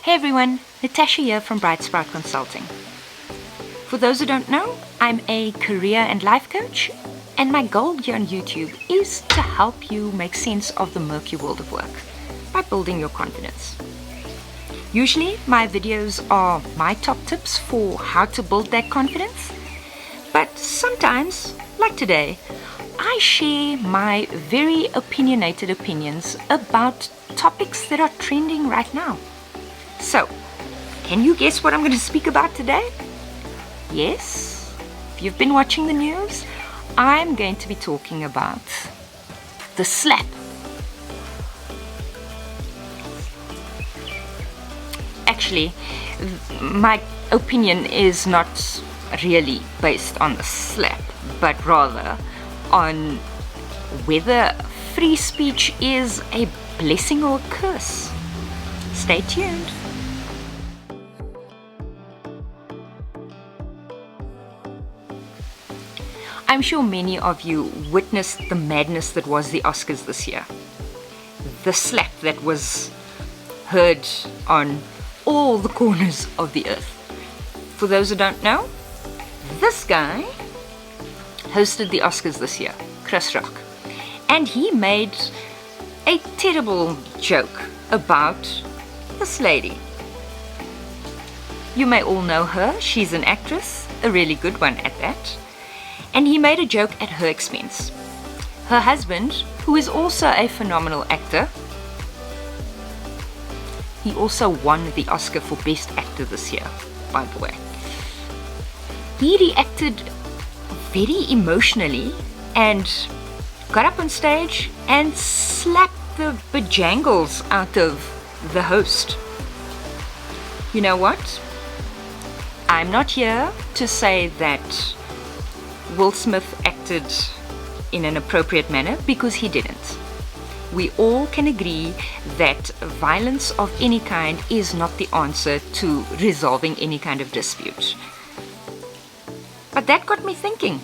Hey everyone, Natasha here from Bright Sprout Consulting. For those who don't know, I'm a career and life coach, and my goal here on YouTube is to help you make sense of the murky world of work by building your confidence. Usually my videos are my top tips for how to build that confidence, but sometimes, like today, I share my very opinionated opinions about topics that are trending right now. So, can you guess what I'm going to speak about today? Yes, if you've been watching the news, I'm going to be talking about the slap. Actually, my opinion is not really based on the slap, but rather on whether free speech is a blessing or a curse. Stay tuned. I'm sure many of you witnessed the madness that was the Oscars this year. The slap that was heard on all the corners of the earth. For those who don't know, this guy hosted the Oscars this year, Chris Rock, and he made a terrible joke about this lady. You may all know her. She's an actress, a really good one at that. And he made a joke at her expense. Her husband, who is also a phenomenal actor, he also won the Oscar for Best Actor this year, by the way. He reacted very emotionally and got up on stage and slapped the bejangles out of the host. You know what? I'm not here to say that Will Smith acted in an appropriate manner, because he didn't. We all can agree that violence of any kind is not the answer to resolving any kind of dispute. But that got me thinking.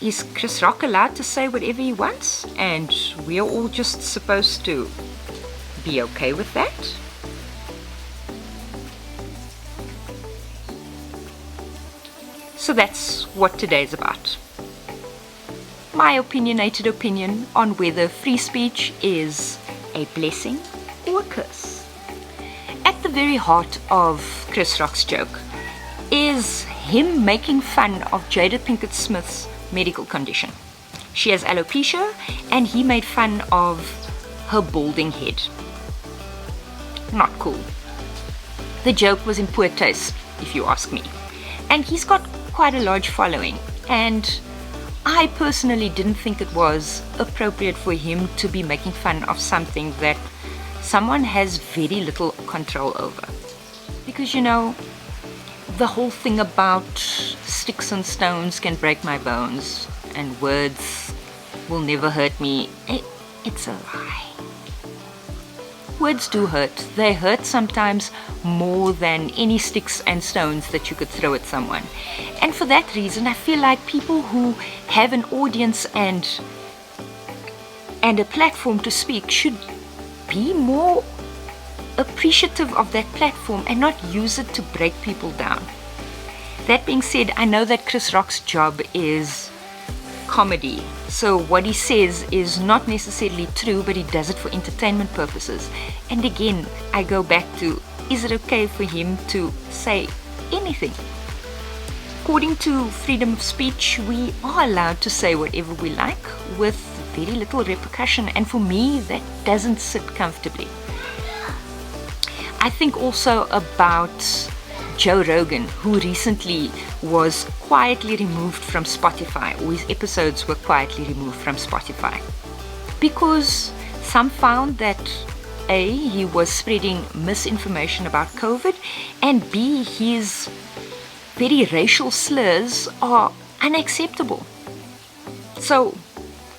Is Chris Rock allowed to say whatever he wants, and we are all just supposed to be okay with that? So that's what today's about. My opinionated opinion on whether free speech is a blessing or a curse. At the very heart of Chris Rock's joke is him making fun of Jada Pinkett Smith's medical condition. She has alopecia, and he made fun of her balding head. Not cool. The joke was in poor taste, if you ask me. And he's got quite a large following, and I personally didn't think it was appropriate for him to be making fun of something that someone has very little control over. Because, you know, the whole thing about sticks and stones can break my bones and words will never hurt me, it's a lie. Words do hurt. They hurt sometimes more than any sticks and stones that you could throw at someone. And for that reason, I feel like people who have an audience and a platform to speak should be more appreciative of that platform and not use it to break people down. That being said, I know that Chris Rock's job is comedy, so what he says is not necessarily true, but he does it for entertainment purposes. And again, I go back to, is it okay for him to say anything? According to freedom of speech, we are allowed to say whatever we like with very little repercussion, and for me that doesn't sit comfortably. I think also about Joe Rogan, who recently was quietly removed from Spotify, or his episodes were quietly removed from Spotify, because some found that A, he was spreading misinformation about COVID, and B, his very racial slurs are unacceptable. So,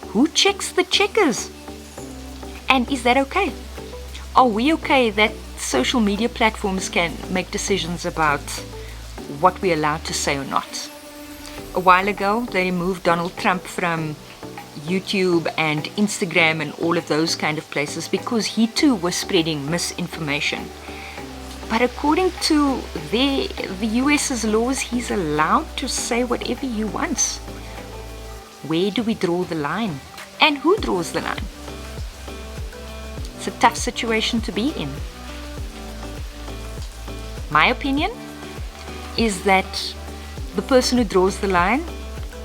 who checks the checkers? And is that okay? Are we okay that social media platforms can make decisions about what we're allowed to say or not? A while ago, they removed Donald Trump from YouTube and Instagram and all of those kind of places, because he too was spreading misinformation. But according to the US's laws, he's allowed to say whatever he wants. Where do we draw the line? And who draws the line? It's a tough situation to be in. My opinion is that the person who draws the line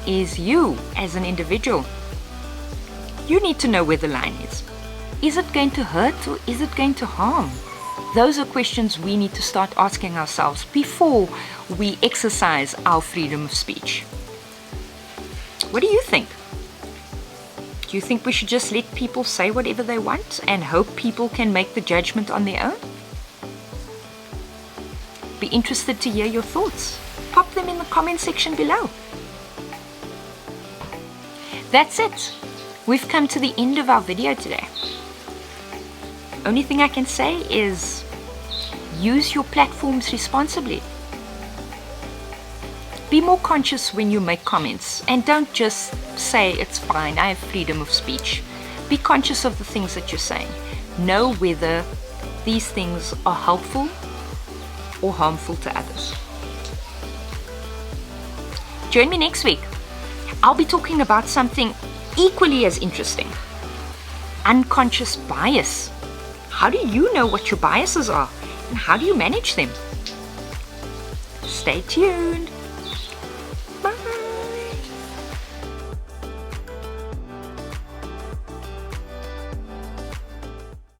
is you as an individual. You need to know where the line is. Is it going to hurt or is it going to harm? Those are questions we need to start asking ourselves before we exercise our freedom of speech. What do you think? Do you think we should just let people say whatever they want and hope people can make the judgment on their own? Be interested to hear your thoughts. Pop them in the comment section below. That's it. We've come to the end of our video today. Only thing I can say is use your platforms responsibly. Be more conscious when you make comments and don't just say it's fine, I have freedom of speech. Be conscious of the things that you're saying. Know whether these things are helpful or harmful to others. Join me next week. I'll be talking about something equally as interesting. Unconscious bias. How do you know what your biases are and how do you manage them? Stay tuned.